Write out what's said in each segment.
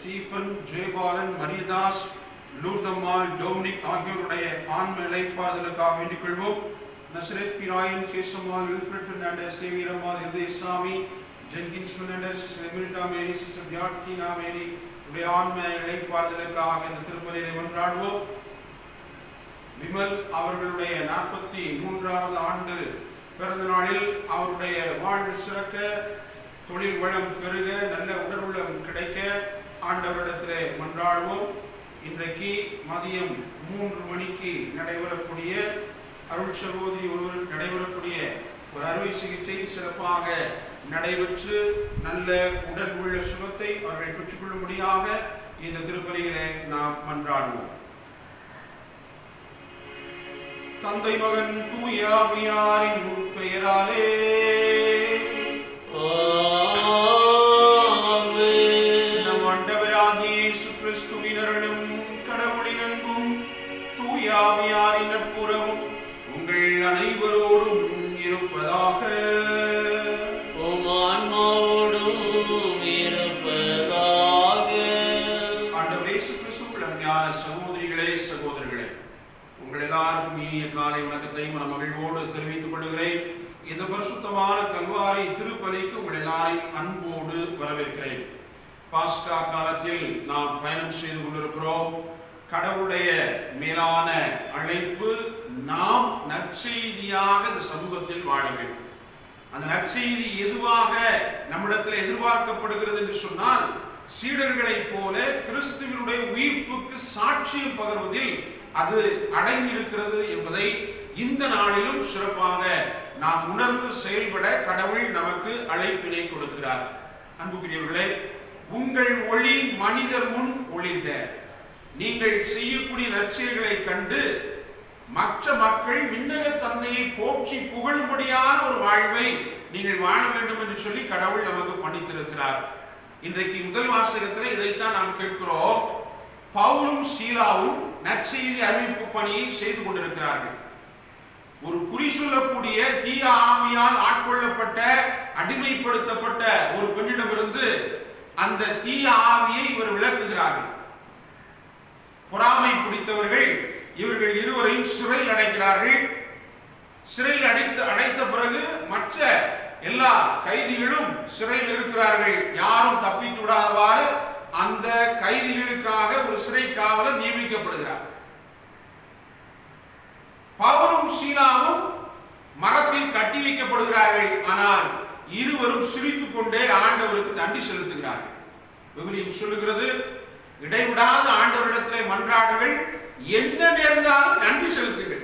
Stephen, Jayapalan, Mariadas, Lourdammal, Dominic ஆகியோருடைய ஆன்ம இளைப்பாறுதலுக்காக வேண்டிக் கொள்வோம். Nazareth Brian, Sesammal, Wilfred Fernandes, Xavierammal, இசாமி, Jenkins Fernandes, sister Emilita Mary, sister Beatina Mary உடைய ஆன்ம இளைப்பாறுதலுக்காக இந்த திருப்பலியை மன்றாடுவோம். விமல் அவர்களுடைய 43வது ஆண்டு பிறந்த நாளில் அவருடைய வாழ்வு சிறக்க, தொழில் வளம் பெருக, நல்ல உடல் உள்ளம் கிடைக்க ஆண்டவரிடத்திலே மன்றாடுவோம். இன்றைக்கு மதியம் 3 மணிக்கு நடைபெறக்கூடிய அருள் சகோதரி ஒருவர் நடைபெறக்கூடிய ஒரு அறுவை சிகிச்சை சிறப்பாக நடைபெற்று நல்ல உடல் உள்ள சுகத்தை அவர்கள் பெற்றுக்கொள்ளும்படியாக இந்த திருப்பலியிலே நாம் மன்றாடுவோம். தந்தை மகன் தூய ஆவியாரின் பெயராலே நம் ஆண்டவராகிய இயேசு கிறிஸ்துவின் அருளும் கடவுளின் அன்பும் தூய ஆவியாரின் நட்புறவும் உங்கள் அனைவரோடும் இருப்பதாக. ஆண்டவர் இயேசு கிறிஸ்துவுக்குள் அருமையான சகோதரிகளே, சகோதரர்களே, உங்கள் எல்லாருக்கும் இனிய காலை வணக்கத்தையும் நான் மகிழ்வோடு தெரிவித்துக் கொள்கிறேன். இந்த பரிசுத்தமான கல்வாரி திருப்பலிக்கு உங்கள் எல்லாரையும் அன்போடு வரவேற்கிறேன். பாஸ்கா காலத்தில் நாம் பயணம் செய்து கொண்டிருக்கிறோம். கடவுளுடைய மேலான அழைப்பு நாம் நற்செய்தியாக இந்த சமூகத்தில் வாழ வேண்டும். அந்த நற்செய்தி எதுவாக நம்மிடத்தில் எதிர்பார்க்கப்படுகிறது என்று சொன்னால், சீடர்களைப் போல கிறிஸ்துவினுடைய உயிர்ப்புக்கு சாட்சியம் பகர்வதில் அது அடங்கியிருக்கிறது என்பதை இந்த நாளிலும் சிறப்பாக நாம் உணர்ந்து செயல்பட கடவுள் நமக்கு அழைப்பினை கொடுக்கிறார். அன்புக்குரியவர்களே, உங்கள் ஒளி மனிதர் முன் ஒளிர்க. நீங்கள் செய்யக்கூடிய நற்செயல்களை கண்டு மற்ற மக்கள் விண்ணக தந்தையை போற்றி புகழும்படியான ஒரு வாழ்வை நீங்கள் வாழ வேண்டும் என்று சொல்லி கடவுள் நமக்கு பணித்திருக்கிறார். இன்றைக்கு முதல் வாசகத்தில் இதைத்தான் நாம் கேட்கிறோம். பவுலும் சீலாவும் நற்செய்தி அறிவிப்பு பணியை செய்து கொண்டிருக்கிறார்கள். ஒரு குறி சொல்லக்கூடிய தீய ஆவியால் ஆட்கொள்ளப்பட்ட, அடிமைப்படுத்தப்பட்ட ஒரு பெண்ணிடமிருந்து அந்த தீய ஆவியை இவர் விளக்குகிறார்கள். பொறாமை பிடித்தவர்கள் இவர்கள் இருவரையும் சிறையில் அடைக்கிறார்கள். சிறையில் அடைத்த பிறகு மற்ற எல்லா கைதிகளும் சிறையில் இருக்கிறார்கள். யாரும் தப்பித்து விடாதவாறு அந்த கைதிகளுக்காக ஒரு சிறை காவலர் நியமிக்கப்படுகிறார். பவுலும் சீலாவும் மரத்தில் கட்டி வைக்கப்படுகிறார்கள். ஆனால் இருவரும் சிரித்துக் கொண்டே ஆண்டவருக்கு நன்றி செலுத்துகிறார்கள். விவிலியம் சொல்லுகிறது, இடைவிடாத ஆண்டவரிடத்திலே மன்றாடுங்கள், என்ன நேர்ந்தாலும் நன்றி செலுத்துங்கள்.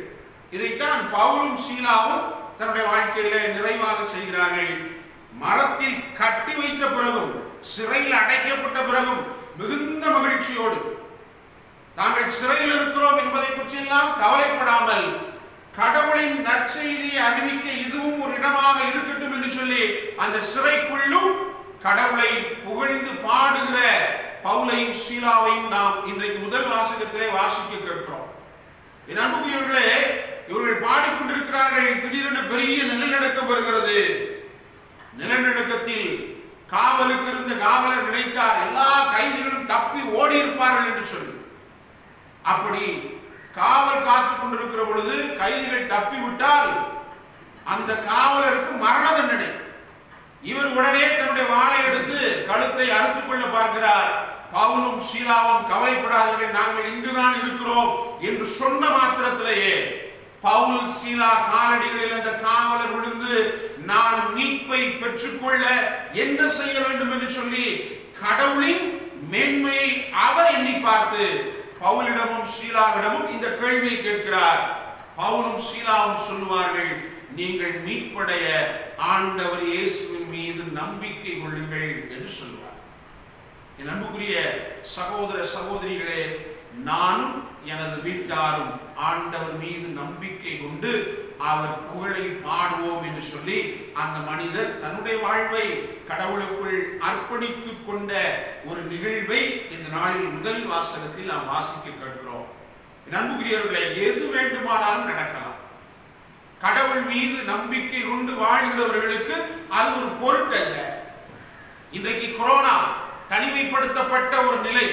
இதைத்தான் பவுலும் சீலாவும் தன்னுடைய வாழ்க்கையிலே நிறைவாக செய்கிறார்கள். மரத்தில் கட்டி வைத்த பிறகும், சிறையில் அடைக்கப்பட்ட பிறகும் மிகுந்த மகிழ்ச்சியோடு தாங்கள் சிறையில் இருக்கிறோம் என்பதை பற்றியெல்லாம் கவலைப்படாமல் கடவுளின் நற்செய்தியை அறிவிக்க இதுவும் ஒரு இடமாக இருக்கட்டும் என்று சொல்லி அந்த சிறைக்குள்ளும் கடவுளை புகழ்ந்து பாடுகிற பவுலையும் சீலாவையும் நாம் இன்றைக்கு முதல் வாசகத்திலே வாசிக்க கேட்கிறோம். என் அன்புக்குரியவர்களே, இவர்கள் பாடிக்கொண்டிருக்கிறார்கள். திடீரென பெரிய நிலநடுக்கம் வருகிறது. நிலநடுக்கத்தில் காவலுக்கு இருந்த காவலர் நினைத்தார் எல்லா கைதிகளும் தப்பி ஓடி இருப்பார்கள் என்று சொல்லி. அப்படி காவல் காத்துக் கொண்டிருக்கிற பொழுது கைதிகள் தப்பிவிட்டால் அந்த காவலருக்கு மரண தண்டனை. இவர் உடனே தன்னுடைய வாளை எடுத்து கழுத்தை அறுத்துக் கொள்ள பார்க்கிறார். பவுலும் சீலாவும் கவலைப்படாதீர்கள், நாங்கள் இங்குதான் இருக்கிறோம் என்று சொன்ன மாத்திரத்திலேயே பவுல் சீலா காலடிகளில் அந்த காவலர் விழுந்து, நான் மீட்பை பெற்றுக்கொள்ள என்ன செய்ய வேண்டும் என்று சொல்லி கடவுளின் மேன்மையை அவர் எண்ணி பார்த்து பவுலிடமும் சீலாவிடமும் இந்த கேள்வியை கேட்கிறார். பவுலும் சீலாவும் சொல்லுவார்கள், நீங்கள் மீட்படைய ஆண்டவர் இயேசுவின் மீது நம்பிக்கை கொள்ளுங்கள் என்று சொல்லுவார். என் அன்புக்குரிய சகோதர சகோதரிகளே, நானும் எனது வீட்டாரும் ஆண்டவர் மீது நம்பிக்கை கொண்டு அவர் புகழை பாடுவோம் என்று சொல்லி அந்த மனிதர் தன்னுடைய வாழ்வை கடவுளுக்குள் அர்ப்பணித்துக் கொண்ட ஒரு நிகழ்வை இந்த நாளில் முதல் வாசகத்தில் நாம் வாசிக்க கேட்கிறோம். அன்புக்குரியவர்களே, எது வேண்டுமானாலும் நடக்கலாம். கடவுள் மீது நம்பிக்கை கொண்டு வாழ்கிறவர்களுக்கு அது ஒரு பொருட்டல்ல. இன்றைக்கு கொரோனா தனிமைப்படுத்தப்பட்ட ஒரு நிலை,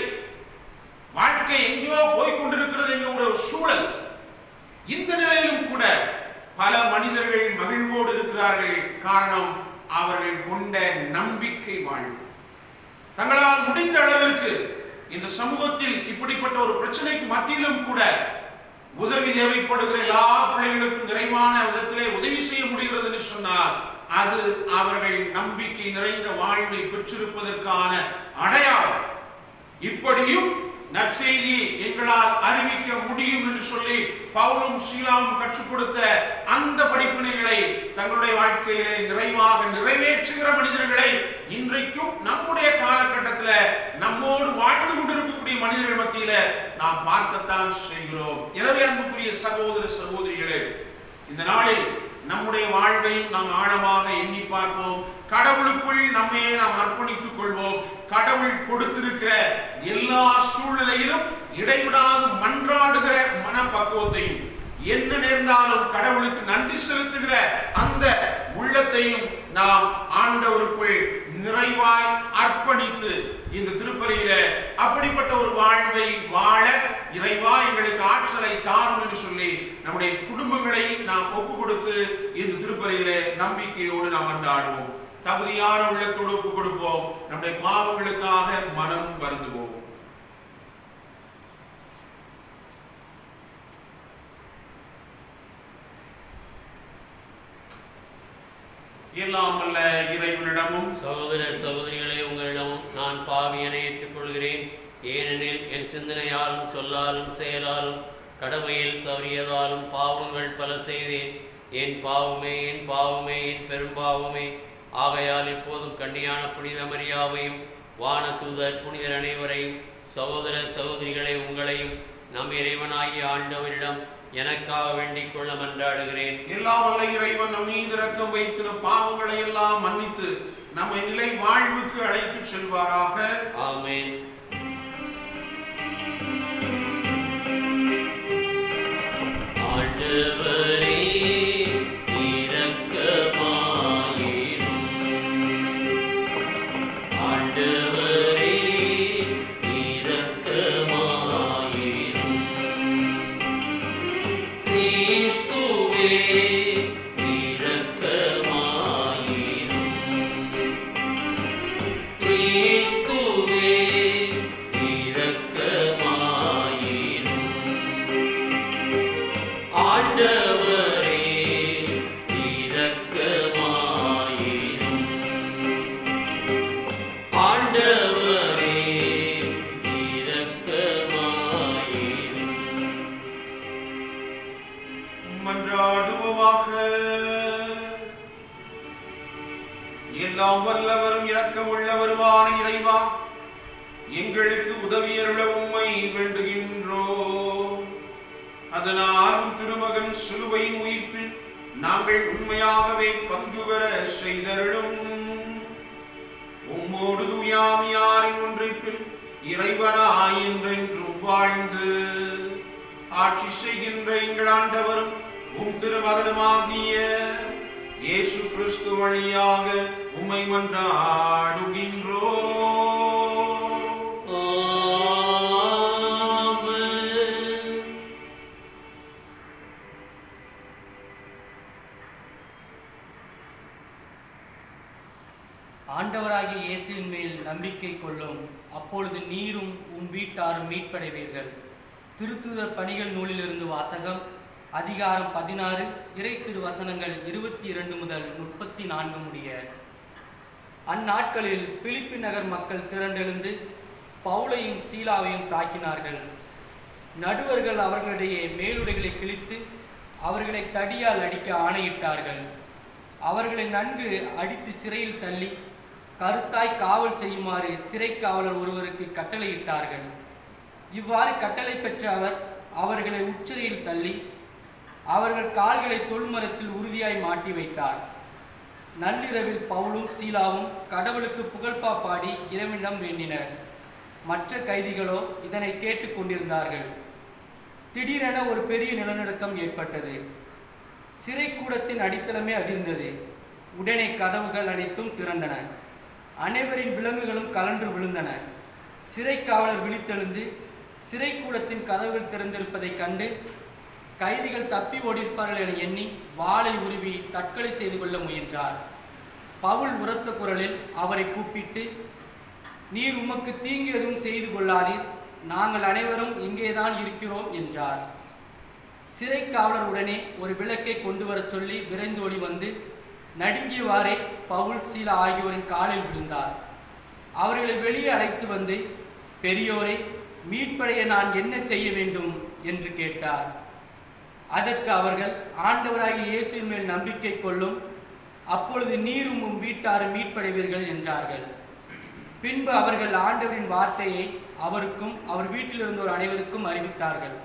வாழ்க்கை எங்கேயோ போய்கொண்டிருக்கிறது என்கிற ஒரு சூழல். இந்த நிலையிலும் கூட பல மனிதர்கள் மகிழ்வோடு இருக்கிறார்கள். காரணம், அவர்கள் கொண்ட நம்பிக்கை வாழ்வு. தங்களால் முடிந்த அளவிற்கு இந்த சமூகத்தில் இப்படிப்பட்ட ஒரு பிரச்சனைக்கு மத்தியிலும் கூட உதவி தேவைப்படுகிற எல்லா பிள்ளைகளுக்கும் நிறைவான விதத்திலே உதவி செய்ய முடிகிறது என்று சொன்னால் அது அவர்கள் நம்பிக்கை நிறைந்த வாழ்வை பெற்றிருப்பதற்கான அடையாளம். இப்படியும் நற்செய்தியை எங்களால் அறிவிக்க முடியும் என்று சொல்லி பவுலும் சீலாவும் கற்றுக் கொடுத்த அந்த படிப்பினைகளை தங்களுடைய வாழ்க்கையிலே நிறைவாக நிறைவேற்றுகிற மனிதர்களை இன்றைக்கும் நம்முடைய காலகட்டத்தில் நம்மோடு வாழ்ந்து கொண்டிருக்கக்கூடிய மனிதர்கள் மத்தியில நாம் பார்க்கத்தான் செய்கிறோம். எனவே அன்புக்குரிய சகோதர சகோதரிகளே, இந்த நாளில் நம்முடைய வாழ்வை நாம் ஆழமாக எண்ணி பார்ப்போம். கடவுளுக்குள் நம்மையே நாம் அர்ப்பணித்துக் கொள்வோம். கடவுள் கொடுத்திருக்கிற எல்லா சூழ்நிலையிலும் இடைவிடாது மன்றாடுகிற மனப்பக்குவத்தையும், என்ன நேர்ந்தாலும் கடவுளுக்கு நன்றி செலுத்துகிற அந்த உள்ளத்தையும் நாம் ஆண்டவருக்குள் நிறைவாய் அர்ப்பணித்து இந்த திருப்பலியில அப்படிப்பட்ட ஒரு வாழ்வை வாழ இறைவா எங்களுக்கு ஆற்றலை தாரும் என்று சொல்லி நம்முடைய குடும்பங்களை நாம் ஒப்பு கொடுத்து இந்த திருப்பலியில நம்பிக்கையோடு நாம் மன்றாடுவோம். தகுதியான உள்ளத்தோடு ஒப்பு கொடுப்போம். நம்முடைய பாவங்களுக்காக மனம் வருந்துவோம். எல்லாம் வல்ல இறைவனிடமும் சகோதர சகோதரிகளே, உங்களிடமும் நான் பாவியனை ஏற்றுக்கொள்கிறேன். ஏனெனில் என் சிந்தனையாலும் சொல்லாலும் செயலாலும் கடமையில் தவறியதாலும் பாவங்கள் பல செய்தேன். என் பாவமே, என் பாவமே, என் பெரும்பாவமே. ஆகையால் இப்போதும் கன்னியான புனித மரியாவையும் வான தூதர் புனிதர் அனைவரையும் சகோதர சகோதரிகளை உங்களையும் நம் இறைவனாகிய ஆண்டவரிடம் எனக்காக வேண்டிக் கொள்ள மன்றாடுகிறேன். எல்லாம் வல்ல இறைவன் நம் மீது இரக்கம் வைத்து நம் பாவங்களை எல்லாம் மன்னித்து நம்மை நிலை வாழ்வுக்கு அழைத்து செல்வாராக. ஆமென். ஆண்டவரே எல்லாம் வல்லவரும் இரக்கம் உள்ளவருமான இறைவா, எங்களுக்கு உதவியருள உம்மை வேண்டுகின்றோம். அதனால் திருமகன் சிலுவையின் உயிர்ப்பில் நாங்கள் உண்மையாகவே பங்கு பெற செய்தருளும். உம்மோடு தூயாமியாரின் ஒன்றிப்பில் இறைவனாய் என்றென்றும் வாழ்ந்து ஆட்சி செய்கின்ற எங்கள் ஆண்டவரும் உம் திருமகனுமாகிய இயேசு கிறிஸ்து வழியாக உம்மை மன்றாடுகின்றோம். ஆண்டவராகிய இயேசுவின் மேல் நம்பிக்கை கொள்ளும், அப்பொழுது நீரும் உம் வீட்டாரும் மீட்படைவீர்கள். திருத்துதர் பணிகள் நூலிலிருந்து வாசகம். அதிகாரம் 16, இறை திருவசனங்கள் 22 முதல் 34 முடிய. அந்நாட்களில் பிலிப்பி நகர் மக்கள் திரண்டெழுந்து பவுலையும் சீலாவையும் தாக்கினார்கள். நடுவர்கள் அவர்களிடையே மேலுடைகளை கிழித்து அவர்களை தடியால் அடிக்க ஆணையிட்டார்கள். அவர்களை நன்கு அடித்து சிறையில் தள்ளி கருத்தாய் காவல் செய்யுமாறு சிறை காவலர் ஒருவருக்கு கட்டளையிட்டார்கள். இவ்வாறு கட்டளை பெற்ற அவர் அவர்களை உச்சிறையில் தள்ளி அவர்கள் கால்களை தொல்மரத்தில் உறுதியாய் மாட்டி வைத்தார். நள்ளிரவில் பவுலும் சீலாவும் கடவுளுக்கு புகழ்பா பாடி இறைவனிடம் வேண்டினர். மற்ற கைதிகளோ இதனை கேட்டு கொண்டிருந்தார்கள். திடீரென ஒரு பெரிய நிலநடுக்கம் ஏற்பட்டது. சிறை கூடத்தின் அடித்தளமே அதிர்ந்தது. உடனே கதவுகள் அனைத்தும் திறந்தன. அனைவரின் விலங்குகளும் கலன்று விழுந்தன. சிறை காவலர் விழித்தெழுந்து சிறைக்கூடத்தின் கதவுகள் திறந்திருப்பதைக் கண்டு கைதிகள் தப்பி ஓடியிருப்பார்கள் என எண்ணி வாளை உருவி தற்கொலை செய்து கொள்ள முயன்றார். பவுல் உரத்த குரலில் அவரை கூப்பிட்டு, நீர் உமக்கு தீங்கு எதுவும் செய்து கொள்ளாதீர், நாங்கள் அனைவரும் இங்கேதான் இருக்கிறோம் என்றார். சிறை காவலர் உடனே ஒரு விளக்கை கொண்டு வர சொல்லி விரைந்தோடி வந்து நடுங்கியவாறே பவுல், சீலா ஆகியோரின் காலில் விழுந்தார். அவர்களை வெளியே அழைத்து வந்து, பெரியோரை, மீட்படைய நான் என்ன செய்ய வேண்டும் என்று கேட்டார். அதற்கு அவர்கள், ஆண்டவராகிய இயேசுவின் மேல் நம்பிக்கை கொள்ளும், அப்பொழுது நீரும் உம் வீட்டாரும் மீட்படைவீர்கள் என்றார்கள். பின்பு அவர்கள் ஆண்டவரின் வார்த்தையை அவருக்கும் அவர் வீட்டில் இருந்தோர் அனைவருக்கும் அறிவித்தார்கள்.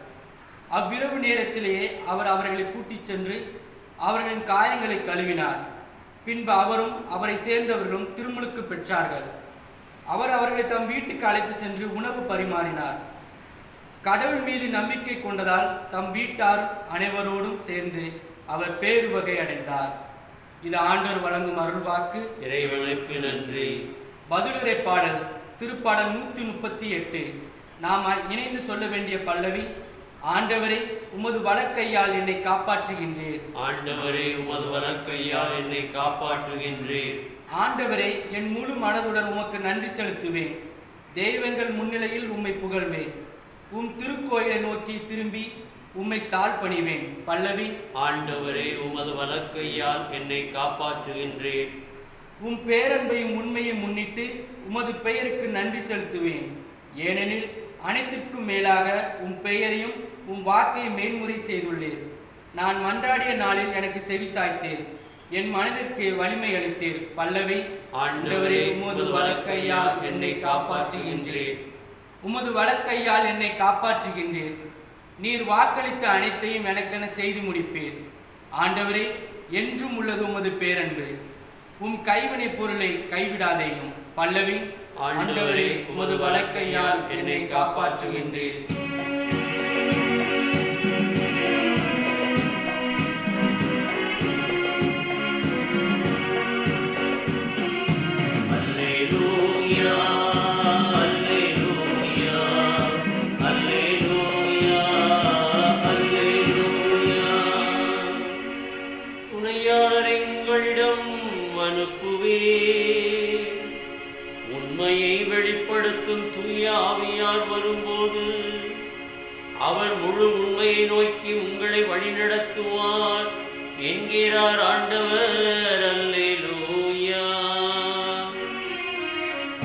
அவ்விரவு நேரத்திலேயே அவர் அவர்களை கூட்டிச் சென்று அவர்களின் காயங்களை கழுவினார். பின்பு அவரும் அவரை சேர்ந்தவர்களும் திருமுழுக்கு பெற்றார்கள். அவர் அவர்களை தம் வீட்டுக்கு அழைத்து சென்று உணவு பரிமாறினார். கடவுள் மீது நம்பிக்கை கொண்டதால் தம் வீட்டார் அனைவரோடும் சேர்ந்து அவர் பேரு வகை அடைந்தார். இது ஆண்டவர் வழங்கும் அருள்வாக்கு. இறைவனுக்கு நன்றி. பதிலுரை பாடல் திருப்பாடல் 138. நாம் இணைந்து சொல்ல வேண்டிய பல்லவி, ஆண்டவரே உமது வலக்கையால் என்னை காப்பாற்றுகின்றீர். ஆண்டவரே உமது வலக்கையால் என்னை காப்பாற்றுகின்றீர். ஆண்டவரே என் முழு மனதுடன் உமக்கு நன்றி செலுத்துவேன். தெய்வங்கள் முன்னிலையில் உம்மை புகழ்வேன். உம் திருக்கோயிலை நோக்கி திரும்பி உம்மை தாழ்பணிவேன். பல்லவி, ஆண்டவரே உமது வலக்கையால் என்னை காப்பாற்றுகின்றீர். உம் பேரன்பையும் உண்மையை முன்னிட்டு உமது பெயருக்கு நன்றி செலுத்துவேன். ஏனெனில் அனைத்திற்கும் மேலாக உம் பெயரையும் உம் வாக்கையும் மேன்முறை செய்துள்ளீர். நான் மன்றாடிய நாளில் எனக்கு செவி சாய்த்தீர். என் மனதிற்கு வலிமை அளித்தீர். பல்லவி, ஆண்டவரே உமது வலக்கையால் என்னை காப்பாற்றுகின்றீர். உமது வலக்கையால் என்னை காப்பாற்றுகின்றீர். நீர் வாக்களித்த அனைத்தையும் எனக்கென செய்து முடிப்பீர். ஆண்டவரே, என்றும் உள்ளது உமது பேரன்பு. உம் கைவினை பொருளை கைவிடாதேயும். பல்லவி, ஆண்டவரே உமது வலக்கையால் என்னை காப்பாற்றுகின்றீர். உண்மையை வெளிப்படுத்தும் தூய ஆவியார் வரும்போது அவர் முழு உண்மையை நோக்கி உங்களை வழிநடத்துவார் என்கிறார் ஆண்டவர். அல்லேலூயா,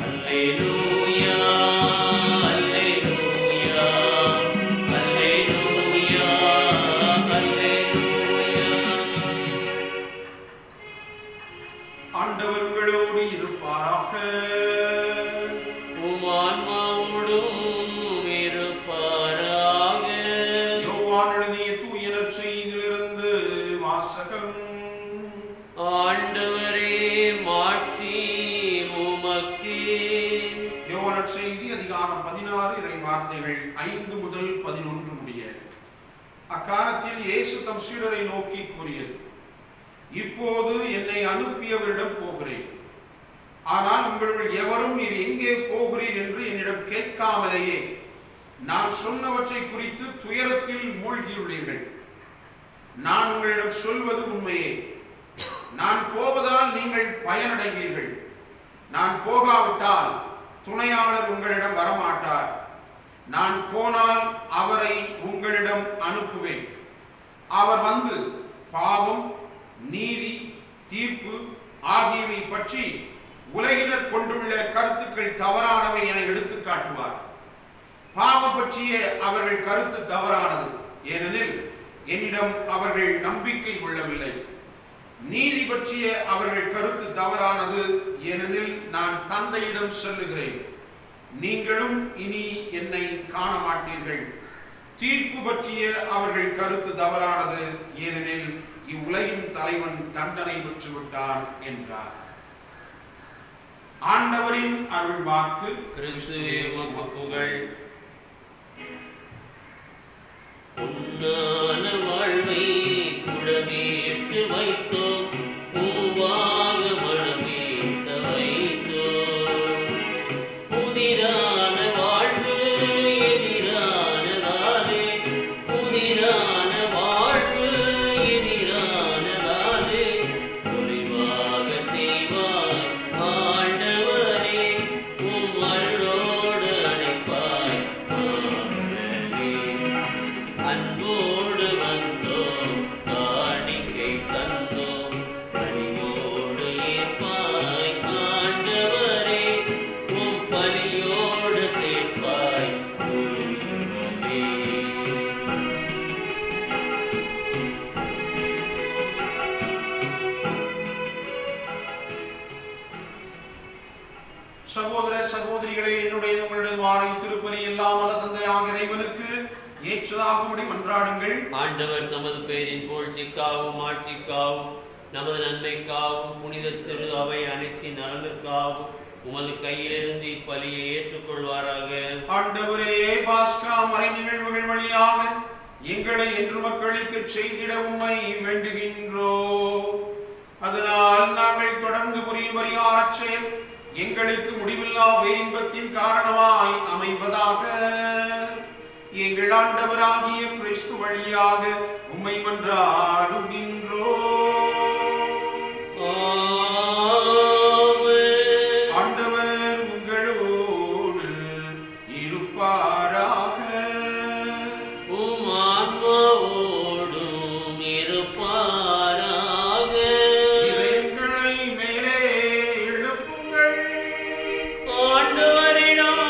அல்லேலூயா, அல்லேலூயா, அல்லேலூயா, அல்லேலூயா. ஆண்டவர் உங்களோடு இருப்பாராக. உம் ஆன்மாவோடும் இருப்பாராக. யோவான் எழுதிய தூய நற்செய்தியிலிருந்து வாசகம். ஆண்டவரே, மாட்சி உமக்கே. யோவான் நற்செய்தி அதிகாரம் 16 இறை வார்த்தைகள் 5 முதல் 11 முடிய. அக்காலத்தில் இயேசு தம் சீடரை நோக்கி கூறியது, இப்போது என்னை அனுப்பியவரிடம் போகிறேன். ஆனால் உங்களுள் எவரும் நீர் எங்கே போகிறீர் என்று என்னிடம் கேட்காமலேயே நான் சொன்னவற்றை குறித்து துயரத்தில் மூழ்கியுள்ளீர்கள். நான் உங்களிடம் சொல்வது உண்மையே. நான் போவதால் நீங்கள் பயனடைவீர்கள். நான் போகாவிட்டால் துணையாளர் உங்களிடம் வரமாட்டார். நான் போனால் அவரை உங்களிடம் அனுப்புவேன். அவர் வந்து பாவம், நீதி, தீர்ப்பு ஆகியவை பற்றி உலகினர் கொண்டுள்ள கருத்துக்கள் தவறானவை என எடுத்து காட்டுவார். பாவம் பற்றிய அவர்கள் கருத்து தவறானது, ஏனெனில் என்னிடம் அவர்கள் நம்பிக்கை கொள்ளவில்லை. நீதி பற்றிய அவர்கள் கருத்து தவறானது, ஏனெனில் நான் தந்தையிடம் செல்லுகிறேன், நீங்களும் இனி என்னை காண மாட்டீர்கள். தீர்ப்பு பற்றிய அவர்கள் கருத்து தவறானது, ஏனெனில் இவ்வுலகின் தலைவன் தண்டனை பெற்றுவிட்டான் என்றார். ஆண்டவரின் அருள் வாக்கு. கிறிஸ்துவே உமக்கு புகழ். உன்னான வாழ்வை குடமேட்டு வைத்தோம், பூவாக மனமேச வைத்தோம். உங்களதுமான திருப்பலி எல்லாம் வல்ல தந்தையாக இறைவனுக்கு ஏற்றதாகும்படி மன்றாடுங்கள். ஆண்டவர் தமது பேரின் புகழ்ச்சிக்காகவும் ஆட்சிக்காகவும் நமது நன்மைக்காகவும் புனித திரு அவை அனைத்தின் நலனுக்காகவும் உமது கையிலிருந்து இப்பலியை ஏற்றுக்கொள்வாராக. ஆண்டவரே, பாஸ்கா மறை நிகழ்வுகள் வழியாக எங்களை என்று மக்களுக்கு செய்திட உம்மை வேண்டுகின்றோம். அதனால் நாங்கள் தொடர்ந்து புரியும் பரிகாரச் செயல் எங்களுக்கு முடிவில்லா பேரின்பத்தின் காரணமாய் அமைவதாக. எங்கள் ஆண்டவராகிய கிறிஸ்து வழியாக உம்மை மன்றாடுகின்றோம். ஆண்டவர் உங்களோடு இருப்பாராக. ஆன்மாவோடும் இருப்பாராக. இதயங்களை மேலே எழுப்புங்கள். ஆண்டவரிடம்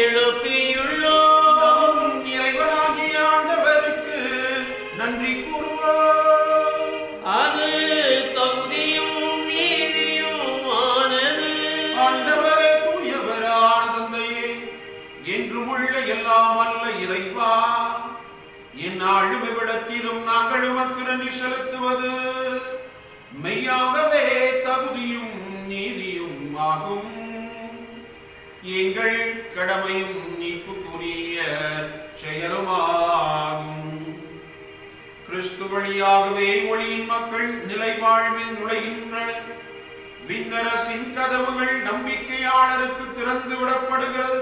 எழுப்பியுள்ளோம். நம் இறைவனாகிய ஆண்டவருக்கு நன்றி கூறுவோம். அது தகுதியும் நீதியுமானது. ஆண்டவரே, தூயவரான தந்தையே, என்றும் உள்ள எல்லாம் அல்ல இறைவா, எந்நாளும் இவ்விடத்திலும் நாங்கள் உமக்கு நன்றி செலுத்துவது மெய்யாகவே தகுதியும் நீதியும் ஆகும். எங்கள் கடமையும் மீட்புக்குரிய செயலுமாகும். கிறிஸ்து வழியாகவே ஒளியின் மக்கள் நிலை வாழ்வில் நுழைகின்றனர். விண்ணரசின் கதவுகள் நம்பிக்கையாளருக்கு திறந்து விடப்படுகிறது.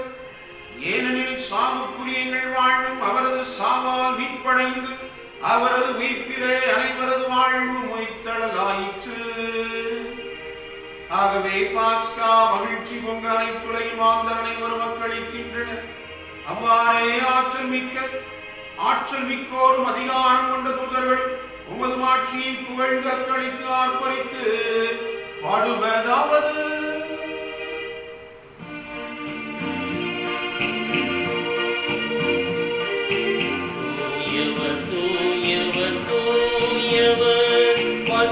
ஏனெனில் சாவுக்குரிய எங்கள் வாழ்வும் அவரது சாவால் மீட்படைந்து அவரது உயிர்ப்பிலே அனைவரது வாழ்வு மொய்த்தழலாயிற்று. ஆகவே பாஸ்கா மகிழ்ச்சி பொங்க அனைத்துலகில் மாந்தர் அனைவரும் மக்களிக்கின்றனர். அவ்வாறே ஆற்றல் மிக்கோரும் அதிகாரம் கொண்ட தூதர்களும் உமது மாட்சியை புகழ்ந்து அக்களித்து ஆர்ப்பரித்து பாடுவதாவது: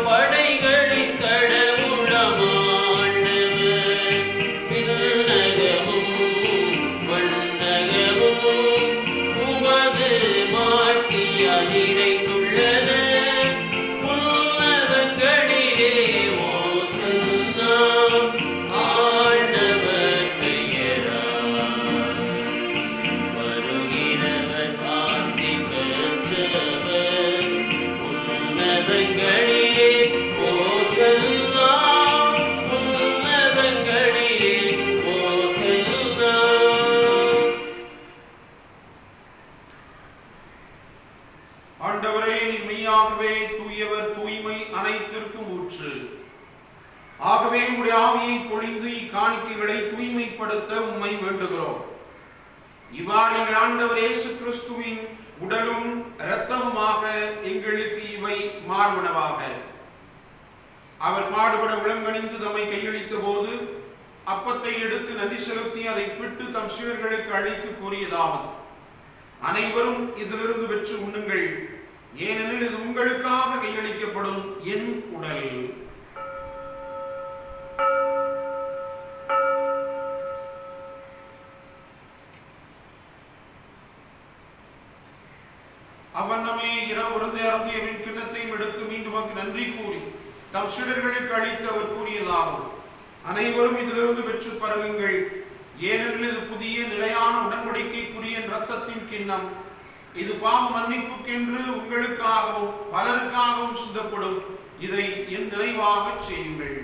படைகளின் கடவுளமாண்டவர், விண்ணகமும் மண்ணகமும் உமது மாட்சியால் நிறைந்துள்ளன. உன்னதங்களிலே ஓசன்னா, ஆண்டவர் பெயரால் வருகிறவர் ஆசி பெற்றவர். உன்னதங்களிலே ஓசன்னா, உன்னதங்களிலே ஓசன்னா. ஆண்டவரே, நீ மெய்யாகவே தூயவர், தூய்மை அனைத்திற்கும் ஊற்று. ஆகவே உம்முடைய ஆவியை பொழிந்து இக்காணிக்கைகளை தூய்மைப்படுத்த உம்மை வேண்டுகிறோம். இவ்வாறு எங்கள் ஆண்டவர் இயேசு கிறிஸ்துவின் உடலும் இரத்தமுமாக எங்களுக்கு இவை மார்பனவாக. அவர் பாடுபட உளங்கணிந்து தம்மை கையளித்த போது அப்பத்தை எடுத்து நன்றி செலுத்தி அதை பிட்டு தம் சீடர்களுக்கு அழைத்து கூறியதாவது: அனைவரும் இதிலிருந்து பெற்று உண்ணுங்கள், ஏனெனில் இது உங்களுக்காக கையளிக்கப்படும் என் உடல். அவனமே இரவு அருந்திய கிண்ணத்தையும் எடுத்து மீண்டும் நன்றி கூறி தம் சீடர்களுக்கு அளித்து அவர் கூறியதாவது: அனைவரும் இதிலிருந்து பெற்று பருகுங்கள், ஏனெனில் இது புதிய நிலையான உடன்படிக்கைக்குரிய இரத்தத்தின் கிண்ணம். இது பாவ மன்னிப்புக்கென்று உங்களுக்காகவும் பலருக்காகவும் சிந்தப்படும். இதை என் நினைவாக செய்யுங்கள்.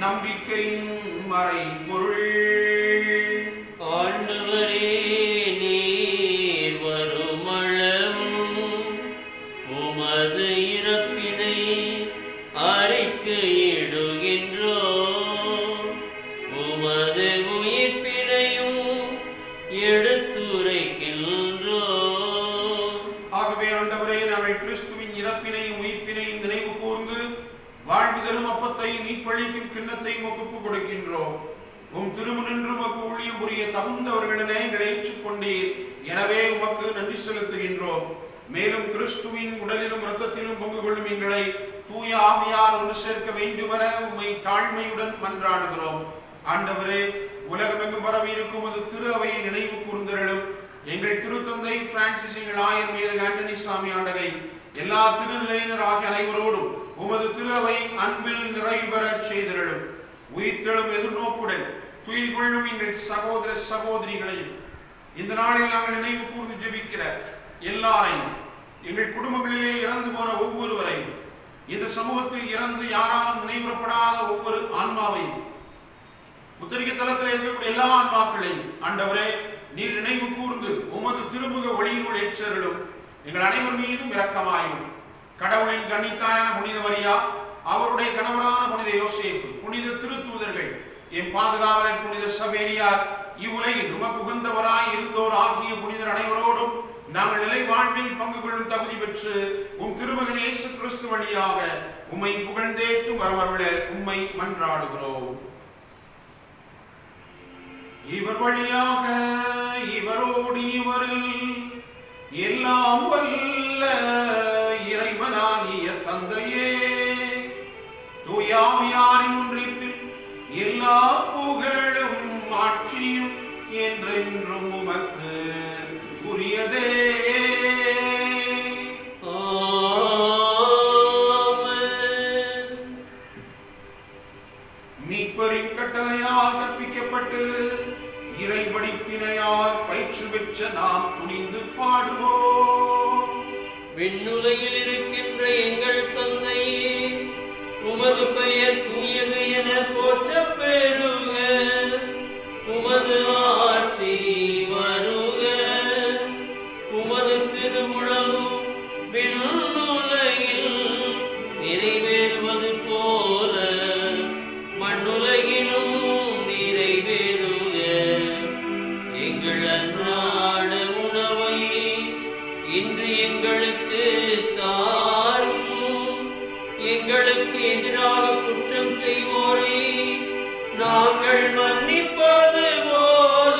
நம்பிக்கையின் மறைபொருள். ஆண்டவரே, நீர் வருமளவும் உமது இறப்பினை அறிக்கையிடுகின்றோம், உமது உயிர்ப்பினையும் எடுத்துரைக்கின்றோம். ஆகவே ஆண்டவரே, நாங்கள் கிறிஸ்துவின் இறப்பினையும் உயிர்ப்பினையும் நினைவு கூர்ந்து வாழ்வு தரும் அப்பத்தை மீட்பளிக்கும் கிண்ணத்தை ஒப்புக் கொடுக்கின்றோம். உம் திருமுனின்று உமக்கு ஊழியம் புரிய தகுந்தவர்களினை எங்களை ஏற்றுக்கொண்டீர். எனவே உமக்கு நன்றி செலுத்துகின்றோம். மேலும் கிறிஸ்துவின் உடலிலும் இரத்தத்திலும் பங்கு கொள்ளும் எங்களை தூய ஆவியார் ஒன்று சேர்க்க வேண்டுமென உம்மை தாழ்மையுடன் மன்றாடுகிறோம். ஆண்டவரே, உலகமெங்கும் பரவி இருக்கும் அது திரு அவையை நினைவு கூர்ந்தருளும். எங்கள் திருத்தந்தை பிரான்சிஸ், எங்கள் ஆயர் மேதகு ஆண்டனி சாமி ஆண்டகை, எல்லா திருநிலையினர் ஆகிய அனைவரோடும் உமது திரு அவை அன்பில் நிறைவு பெறச் செய்தருளும். உயிர்த்தெழும் எதிர்நோக்குடன் துயில் கொள்ளும் எங்கள் சகோதர சகோதரிகளையும், இந்த நாளில் நாங்கள் நினைவு கூர்ந்து ஜெபிக்கிற எல்லாரையும், எங்கள் குடும்பங்களிலே இறந்து போன ஒவ்வொருவரையும், இந்த சமூகத்தில் இறந்து யாராலும் நினைவுறப்படாத ஒவ்வொரு ஆன்மாவையும், உத்தரிக்க தலத்தில் இருக்கக்கூடிய எல்லா ஆன்மாக்களையும் ஆண்டவரே நீர் நினைவு கூர்ந்து உமது திருமுக ஒளியினுள் ஏற்றருளும். எங்கள் அனைவர் மீதும் இரக்கமாயும். கடவுளின் கன்னித்தாயான புனித மரியா, அவருடைய கணவரான புனித யோசேப்பு, புனித திருத்தூதர்கள், என் பாதுகாவலர் புனித சவேரியார், இவ்வுலகில் உமக்கு உகந்தவராய் இருந்தோர் ஆகிய புனிதர் அனைவரோடும் நாங்கள் நிலை வாழ்வில் பங்கு கொள்ளும் தகுதி பெற்று உம் திருமகன் இயேசு கிறிஸ்து வழியாக உம்மை புகழ்ந்தேத்து வரவருள உம்மை மன்றாடுகிறோம். இவர் வழியாக இவரோடு இவரில் எல்லாம் வல்ல இறைவனாகிய தந்தையே, தூயாவியாரின் ஒன்றிப்பில் எல்லா புகழும் ஆட்சியும் என்றென்றும் உமக்கு உரியதே. மீட்பரின் கட்டளையால் கற்பிக்கப்பட்டு இறைபடிப்பினையால் பயிற்சி பெற்ற நாம் துணிந்து பாடுவோம். விண்ணுலகில் இருக்கின்ற எங்கள் தந்தையே, உமது பெயர் தூயது என போற்றப் பெறுக. உமது ஆட்சி வருக. உமது திருவுளம் விண்ணுலகில் நிறைவேறுவது போல மண்ணுலகிலும் நிறைவேறுக. எங்கள் அன்றாட உணவை இன்று எங்களுக்கு தாரும். எங்களுக்கு எதிராக குற்றம் செய்வோரை நாங்கள் மன்னிப்பது போல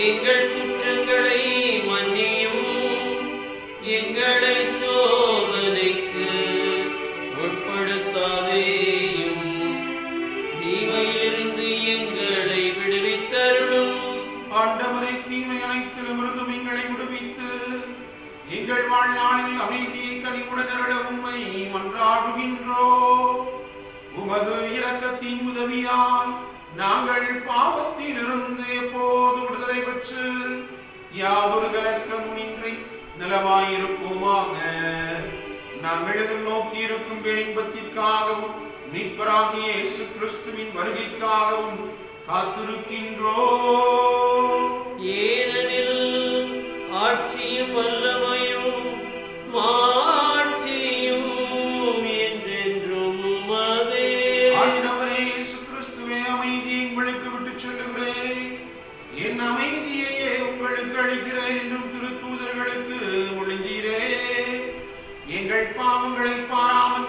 எங்கள் குற்றங்களை மன்னியும். எங்களை சோதனைக்கு உட்படுத்தாதேயும், தீமையிலிருந்து எங்களை விடுவித்தருளும். ஆண்டவரை, தீமை அனைத்திலும் இருந்தும் எங்களை விடுவித்து எங்கள் வாழ்நாளில் அமைதியை கனிவுடன் அருள உம்மை மன்றாடுகின்றோம். உமது இரக்கத்தின் உதவியால் நாங்கள் பாவத்திலிருந்து எப்போது விடுதலை பெற்று யாதொரு கலக்கமுமின்றி நலமாயிருப்போமாக. நாங்கள் எதிர்நோக்கி இருக்கும் பேரின்பத்திற்காகவும் மீட்பராகிய இயேசு கிறிஸ்துவின் வருகைக்காகவும் காத்திருக்கின்றோம். ஏனெனில் ஆட்சியும் வல்லமையும் மாட்சியும் என்றென்றும் உமதே. ஆண்டவரே இயேசு கிறிஸ்துவே, அமைதியை உங்களுக்கு விட்டுச் செல்லுகிறேன், என் அமைதியையே உங்களுக்கு அளிக்கிறேன் என்றும் திருத்தூதர்களுக்கு மொழிந்தீரே. எங்கள் பாவங்களை பாராமல்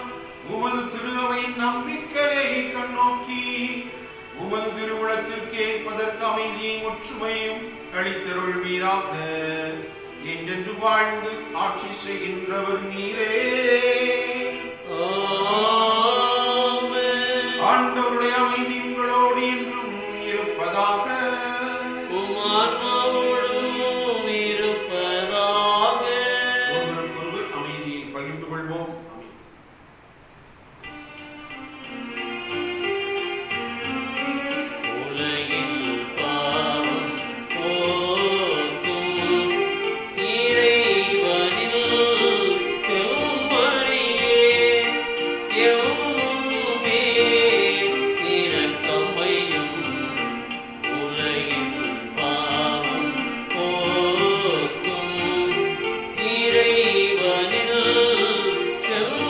உமது திரு அவையின் நம்பிக்கையை கண்ணோக்கி உமது திருவுளத்திற்கு ஏற்பதற்கு அமைதியும் ஒற்றுமையும் அளித்தருள்வீராக. என்றென்று வாழ்ந்து ஆட்சி செய்கின்றவர் நீரே. ஆண்டவருடைய அமைதி உங்களோடு என்றும் இருப்பதாக. ஒருவருக்கொருவர் அமைதியை பகிர்ந்து கொள்வோம். செம்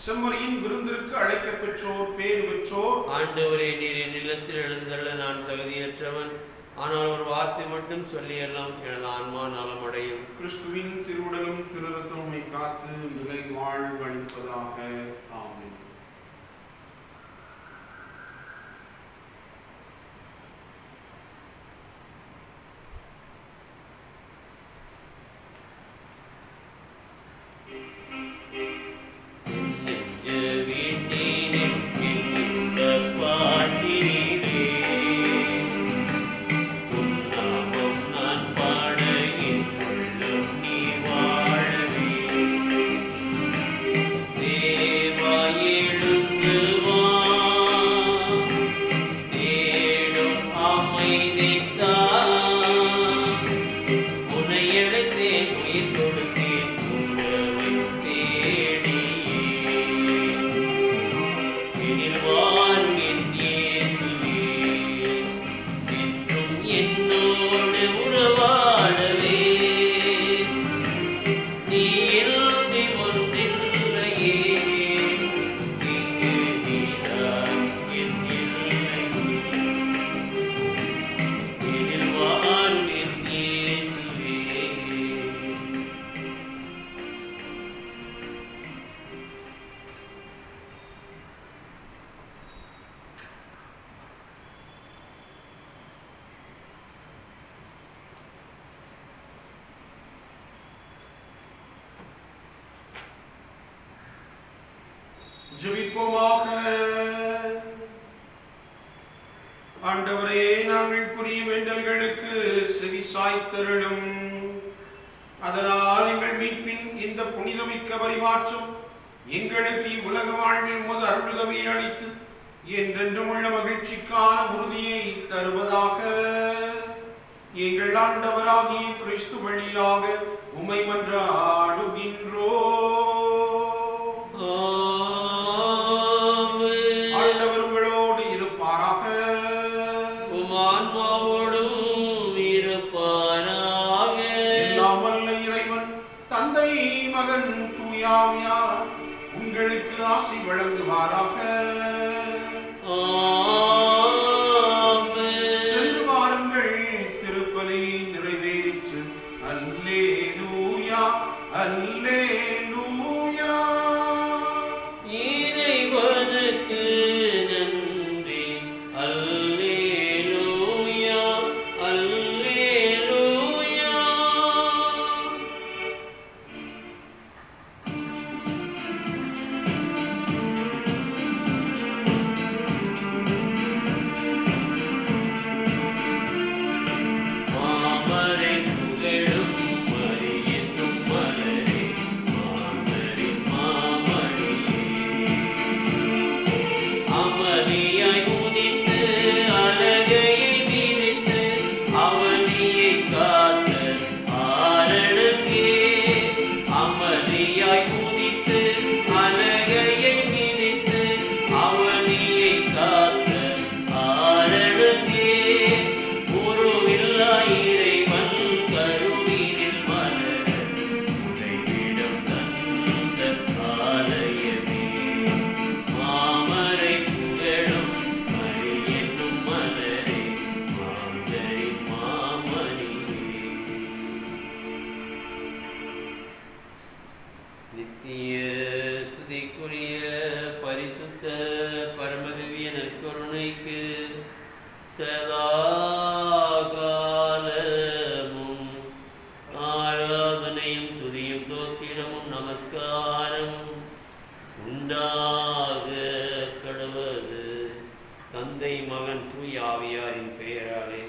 செம்மறியின் விருந்திற்கு அழைக்கப் பெற்றோர் பேறு பெற்றோர். ஆண்டவரே, நீர் என் இல்லத்தில் எழுந்தருள நான் தகுதியற்றவன். ஆனால் ஒரு வார்த்தை மட்டும் சொல்லியெல்லாம் எனது ஆன்மா நலமடையும். கிறிஸ்துவின் திருவுடலும் திரு இரத்தமும் காத்து நிலை வாழ்வு அளிப்பதாக. ஆமென். ஜெபிப்போமாக. ஆண்டவரே, நாங்கள் புரியும் வேண்டல்களுக்கு செவி சாய்த்தருளும். அதனால் எங்கள் மீட்பின் இந்த புனிதமிக்க பரிமாற்றம் எங்களுக்கு இவ்வுலக வாழ்வில் உமது அருளுதவியை அளித்து என்றென்றும் உள்ள மகிழ்ச்சிக்கான உறுதியை தருவதாக. எங்கள் ஆண்டவராகிய கிறிஸ்து வழியாக உம்மை மன்றாடுகின்றோம். ஆண்டவர் உங்களோடு இருப்பாராக. உம் ஆன்மாவோடும் இருப்பாராக. எல்லாம் வல்ல இறைவன் தந்தை, மகன், தூயாவியார் உங்களுக்கு ஆசி வழங்குவாராக. சென்று வாருங்கள், திருப்பலி நிறைவேறிற்று. அல்லேலூயா, அல்லேலூயா. இறைவனுக்கு நன்றி. அல்லேலூயா, அல்லேலூயா. மாமரை புகழும் மரியென்னும் மலரே, மாமரின் மாமணியே. அமளியாய் உதித்து அழகையை விரித்து அவனியை காத்த ஆரணங்கே. அமளியாய் உதித்து அழகையை விரித்து அவனியை காத்த ஆரணங்கே. உருவில்லா இறைவன் கருவினில் மலர உறைவிடம் தந்த ஆலயமே. மாமரை புகழும் மரியென்னும் மலரே, மாந்தரின் மாமணியே. நித்திய ஸ்துதிக்குரிய பரிசுத்த பரமதிவிய நற்கருணைக்கு சதாகாலமும் ஆராதனையும் துதியும் தோத்திரமும் நமஸ்காரமும் உண்டாக கடவது. தந்தை, மகன், தூய ஆவியாரின் பெயராலே